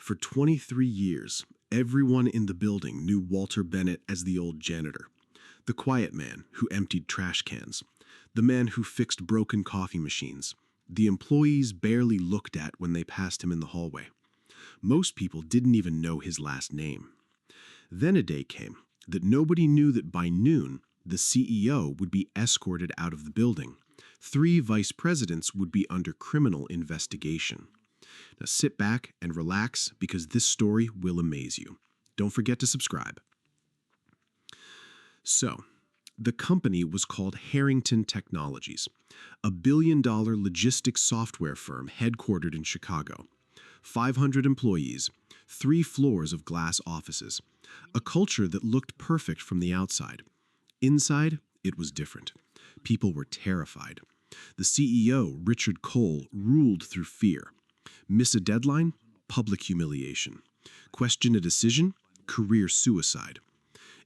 For 23 years, everyone in the building knew Walter Bennett as the old janitor, the quiet man who emptied trash cans, the man who fixed broken coffee machines, the employees barely looked at when they passed him in the hallway. Most people didn't even know his last name. Then a day came that nobody knew that by noon, the CEO would be escorted out of the building. 3 vice presidents would be under criminal investigation. Now sit back and relax because this story will amaze you. Don't forget to subscribe. So, the company was called Harrington Technologies, a billion-dollar logistics software firm headquartered in Chicago. 500 employees, 3 floors of glass offices, a culture that looked perfect from the outside. Inside, it was different. People were terrified. The CEO, Richard Cole, ruled through fear. Miss a deadline? Public humiliation. Question a decision? Career suicide.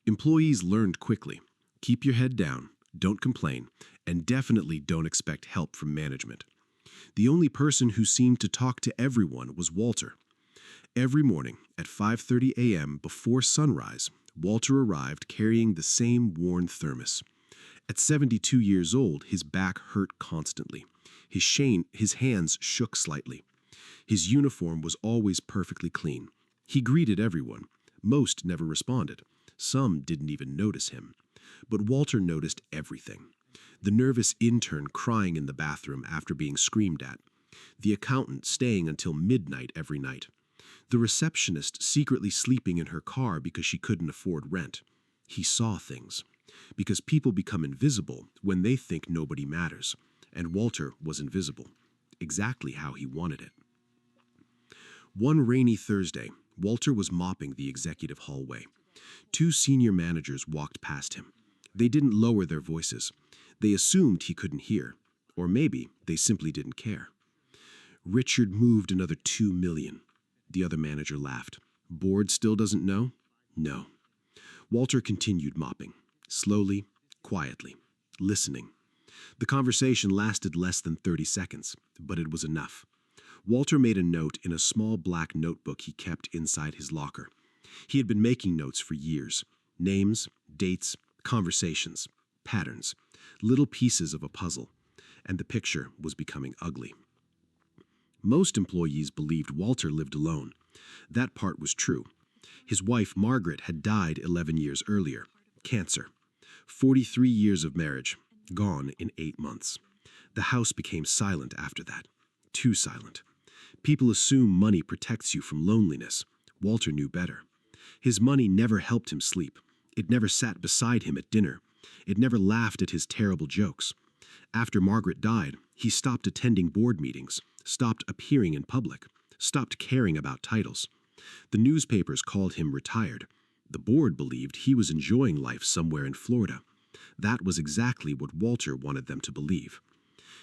Employees learned quickly. Keep your head down, don't complain, and definitely don't expect help from management. The only person who seemed to talk to everyone was Walter. Every morning at 5:30 a.m. before sunrise, Walter arrived carrying the same worn thermos. At 72 years old, his back hurt constantly. His hands shook slightly. His uniform was always perfectly clean. He greeted everyone. Most never responded. Some didn't even notice him. But Walter noticed everything. The nervous intern crying in the bathroom after being screamed at. The accountant staying until midnight every night. The receptionist secretly sleeping in her car because she couldn't afford rent. He saw things. Because people become invisible when they think nobody matters. And Walter was invisible. Exactly how he wanted it. One rainy Thursday, Walter was mopping the executive hallway. 2 senior managers walked past him. They didn't lower their voices. They assumed he couldn't hear. Or maybe they simply didn't care. Richard moved another $2 million. The other manager laughed. Board still doesn't know? No. Walter continued mopping. Slowly, quietly, listening. The conversation lasted less than 30 seconds, but it was enough. Walter made a note in a small black notebook he kept inside his locker. He had been making notes for years. Names, dates, conversations, patterns, little pieces of a puzzle, and the picture was becoming ugly. Most employees believed Walter lived alone. That part was true. His wife, Margaret, had died 11 years earlier. Cancer. 43 years of marriage, gone in 8 months. The house became silent after that. Too silent. People assume money protects you from loneliness. Walter knew better. His money never helped him sleep. It never sat beside him at dinner. It never laughed at his terrible jokes. After Margaret died, he stopped attending board meetings, stopped appearing in public, stopped caring about titles. The newspapers called him retired. The board believed he was enjoying life somewhere in Florida. That was exactly what Walter wanted them to believe.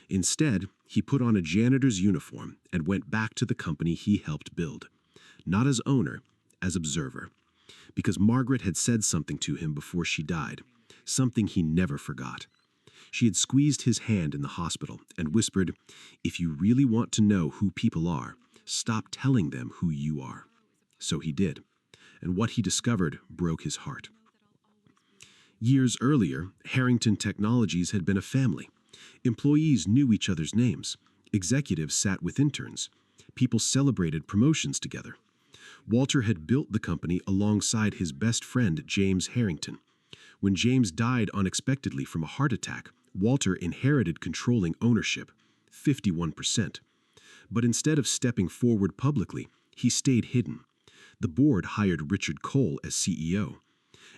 Instead, he put on a janitor's uniform and went back to the company he helped build. Not as owner, as observer. Because Margaret had said something to him before she died, something he never forgot. She had squeezed his hand in the hospital and whispered, "If you really want to know who people are, stop telling them who you are." So he did, and what he discovered broke his heart. Years earlier, Harrington Technologies had been a family. Employees knew each other's names. Executives sat with interns. People celebrated promotions together. Walter had built the company alongside his best friend, James Harrington. When James died unexpectedly from a heart attack, Walter inherited controlling ownership, 51%. But instead of stepping forward publicly, he stayed hidden. The board hired Richard Cole as CEO.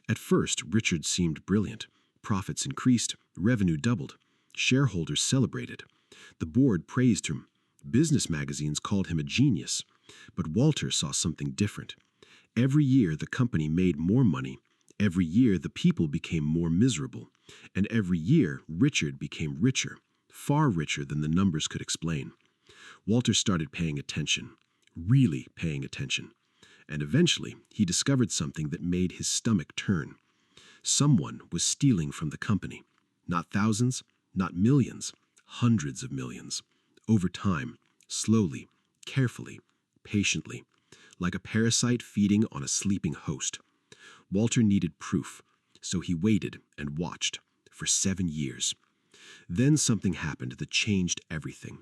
At first, Richard seemed brilliant. Profits increased, revenue doubled. Shareholders celebrated. The board praised him. Business magazines called him a genius. But Walter saw something different. Every year, the company made more money. Every year, the people became more miserable. And every year, Richard became richer, far richer than the numbers could explain. Walter started paying attention, really paying attention. And eventually, he discovered something that made his stomach turn. Someone was stealing from the company. Not thousands, not millions, hundreds of millions. Over time, slowly, carefully, patiently, like a parasite feeding on a sleeping host. Walter needed proof, so he waited and watched for 7 years. Then something happened that changed everything.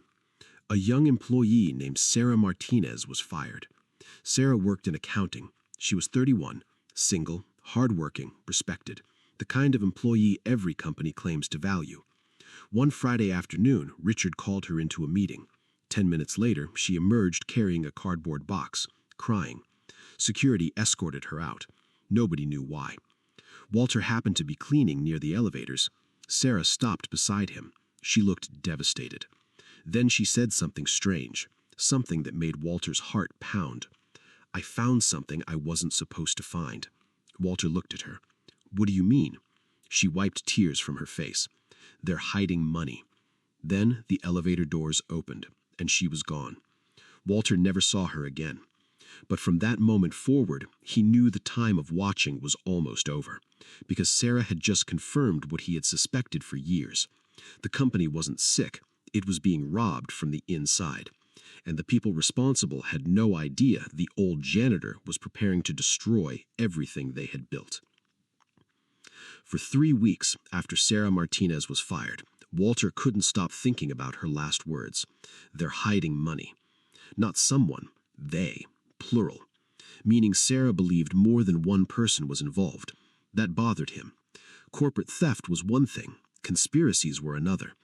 A young employee named Sarah Martinez was fired. Sarah worked in accounting. She was 31, single, hardworking, respected, the kind of employee every company claims to value. One Friday afternoon, Richard called her into a meeting. 10 minutes later, she emerged carrying a cardboard box, crying. Security escorted her out. Nobody knew why. Walter happened to be cleaning near the elevators. Sarah stopped beside him. She looked devastated. Then she said something strange, something that made Walter's heart pound. "I found something I wasn't supposed to find." Walter looked at her. "What do you mean?" She wiped tears from her face. "They're hiding money." Then the elevator doors opened, and she was gone. Walter never saw her again. But from that moment forward, he knew the time of watching was almost over, because Sarah had just confirmed what he had suspected for years. The company wasn't sick, it was being robbed from the inside. And the people responsible had no idea the old janitor was preparing to destroy everything they had built. For 3 weeks after Sarah Martinez was fired, Walter couldn't stop thinking about her last words. "They're hiding money." Not someone, they, plural. Meaning Sarah believed more than one person was involved. That bothered him. Corporate theft was one thing, conspiracies were another.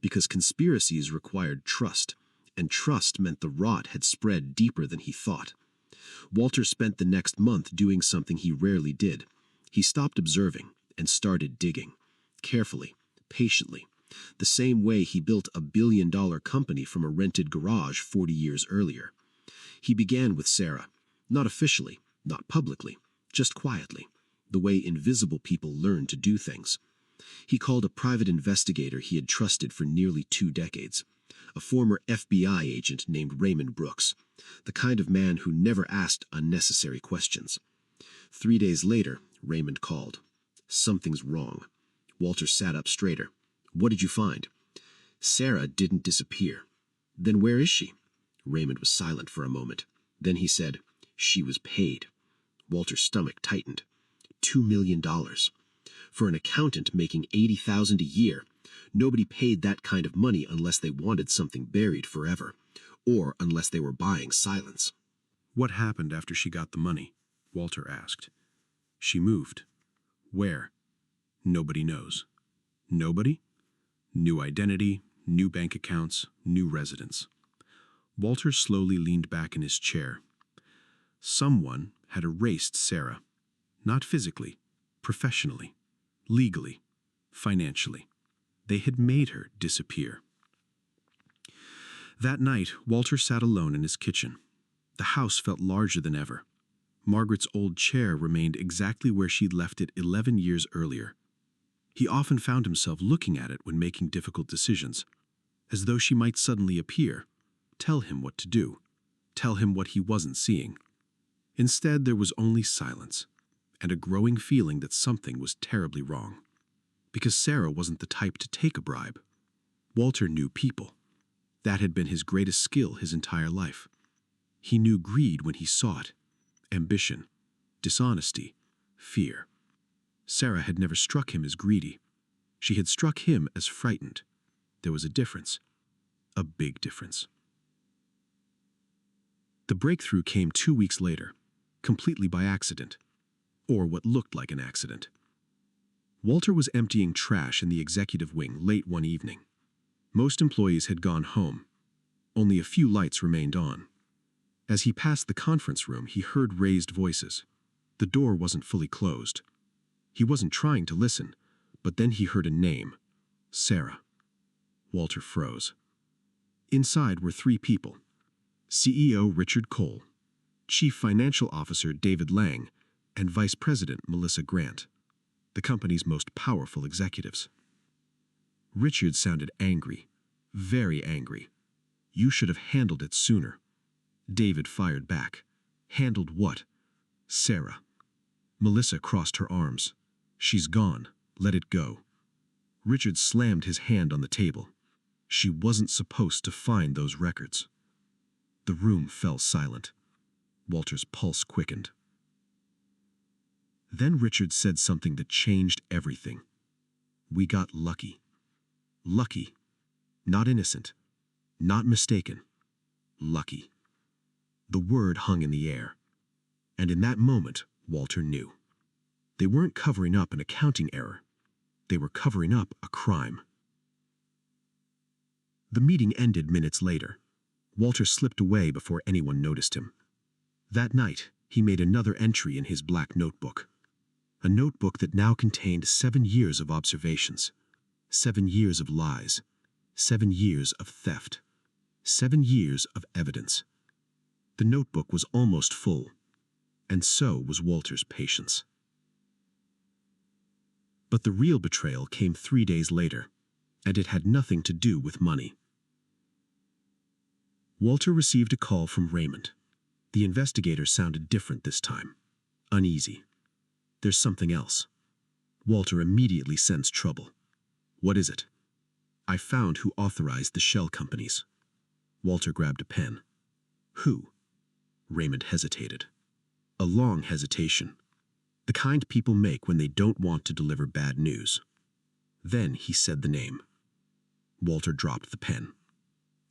Because conspiracies required trust, and trust meant the rot had spread deeper than he thought. Walter spent the next month doing something he rarely did. He stopped observing and started digging. Carefully, patiently. The same way he built a billion-dollar company from a rented garage 40 years earlier. He began with Sarah. Not officially, not publicly, just quietly. The way invisible people learn to do things. He called a private investigator he had trusted for nearly 2 decades. A former FBI agent named Raymond Brooks. The kind of man who never asked unnecessary questions. 3 days later, Raymond called. "Something's wrong." Walter sat up straighter. "What did you find?" "Sarah didn't disappear." "Then where is she?" Raymond was silent for a moment. Then he said, "She was paid." Walter's stomach tightened. $2 million. For an accountant making $80,000 a year, nobody paid that kind of money unless they wanted something buried forever, or unless they were buying silence. "What happened after she got the money?" Walter asked. "She moved." "Where?" "Nobody knows." "Nobody?" "New identity, new bank accounts, new residence." Walter slowly leaned back in his chair. Someone had erased Sarah. Not physically, professionally, legally, financially. They had made her disappear. That night, Walter sat alone in his kitchen. The house felt larger than ever. Margaret's old chair remained exactly where she'd left it 11 years earlier. He often found himself looking at it when making difficult decisions, as though she might suddenly appear, tell him what to do, tell him what he wasn't seeing. Instead, there was only silence, and a growing feeling that something was terribly wrong. Because Sarah wasn't the type to take a bribe. Walter knew people. That had been his greatest skill his entire life. He knew greed when he saw it, ambition, dishonesty, fear. Sarah had never struck him as greedy. She had struck him as frightened. There was a difference. A big difference. The breakthrough came 2 weeks later, completely by accident, or what looked like an accident. Walter was emptying trash in the executive wing late one evening. Most employees had gone home. Only a few lights remained on. As he passed the conference room, he heard raised voices. The door wasn't fully closed. He wasn't trying to listen, but then he heard a name. Sarah. Walter froze. Inside were 3 people. CEO Richard Cole, Chief Financial Officer David Lang, and Vice President Melissa Grant, the company's most powerful executives. Richard sounded angry, very angry. "You should have handled it sooner." David fired back. "Handled what?" "Sarah." Melissa crossed her arms. "She's gone. Let it go." Richard slammed his hand on the table. "She wasn't supposed to find those records." The room fell silent. Walter's pulse quickened. Then Richard said something that changed everything. We got lucky. Lucky. Not innocent. Not mistaken. Lucky. The word hung in the air. And in that moment, Walter knew. They weren't covering up an accounting error. They were covering up a crime. The meeting ended minutes later. Walter slipped away before anyone noticed him. That night, he made another entry in his black notebook. A notebook that now contained 7 years of observations, 7 years of lies, 7 years of theft, 7 years of evidence. The notebook was almost full, and so was Walter's patience. But the real betrayal came 3 days later, and it had nothing to do with money. Walter received a call from Raymond. The investigator sounded different this time, uneasy. There's something else. Walter immediately sensed trouble. What is it? I found who authorized the shell companies. Walter grabbed a pen. Who? Raymond hesitated. A long hesitation. The kind people make when they don't want to deliver bad news. Then he said the name. Walter dropped the pen.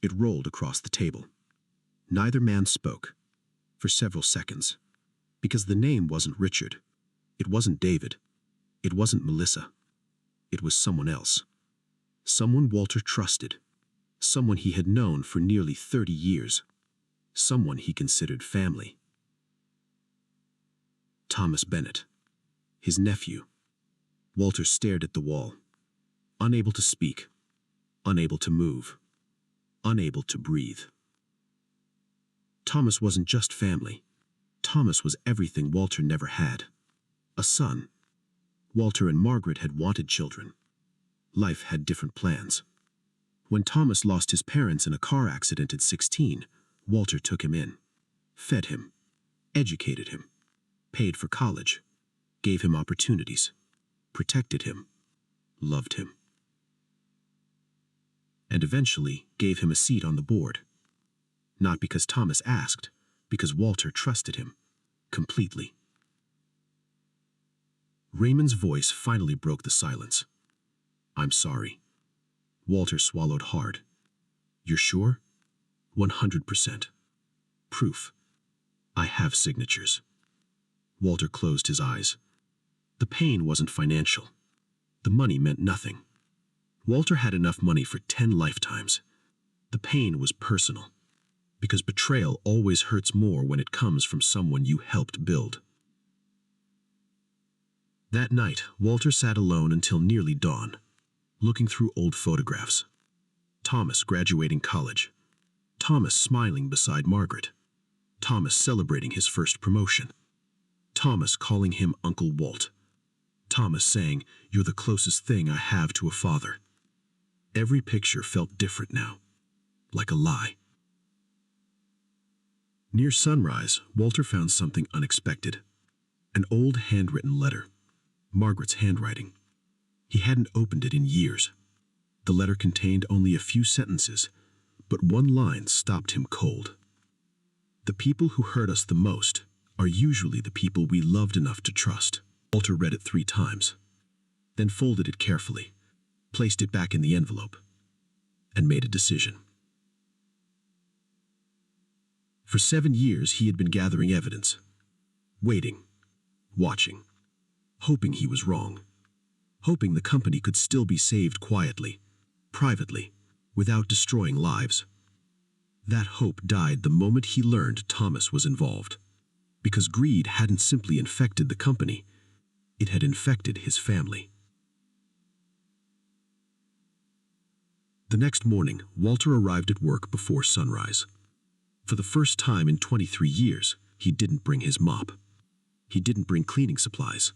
It rolled across the table. Neither man spoke, for several seconds, because the name wasn't Richard. It wasn't David. It wasn't Melissa. It was someone else. Someone Walter trusted. Someone he had known for nearly 30 years. Someone he considered family. Thomas Bennett. His nephew. Walter stared at the wall, unable to speak, unable to move, unable to breathe. Thomas wasn't just family. Thomas was everything Walter never had. A son. Walter and Margaret had wanted children. Life had different plans. When Thomas lost his parents in a car accident at 16, Walter took him in, fed him, educated him, paid for college, gave him opportunities, protected him, loved him, and eventually gave him a seat on the board. Not because Thomas asked, because Walter trusted him, completely. Raymond's voice finally broke the silence. I'm sorry. Walter swallowed hard. You're sure? 100%. Proof. I have signatures. Walter closed his eyes. The pain wasn't financial. The money meant nothing. Walter had enough money for 10 lifetimes. The pain was personal, because betrayal always hurts more when it comes from someone you helped build. That night, Walter sat alone until nearly dawn, looking through old photographs. Thomas graduating college. Thomas smiling beside Margaret. Thomas celebrating his first promotion. Thomas calling him Uncle Walt. Thomas saying, "You're the closest thing I have to a father." Every picture felt different now, like a lie. Near sunrise, Walter found something unexpected. An old handwritten letter. Margaret's handwriting. He hadn't opened it in years. The letter contained only a few sentences, but one line stopped him cold. The people who hurt us the most are usually the people we loved enough to trust. Walter read it 3 times, then folded it carefully, placed it back in the envelope, and made a decision. For 7 years he had been gathering evidence, waiting, watching, hoping he was wrong, hoping the company could still be saved quietly, privately, without destroying lives. That hope died the moment he learned Thomas was involved, because greed hadn't simply infected the company, it had infected his family. The next morning, Walter arrived at work before sunrise. For the first time in 23 years, he didn't bring his mop. He didn't bring cleaning supplies.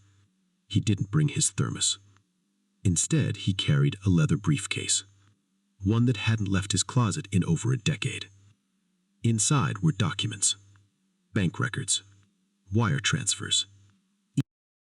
He didn't bring his thermos. Instead, he carried a leather briefcase, one that hadn't left his closet in over a decade. Inside were documents, bank records, wire transfers,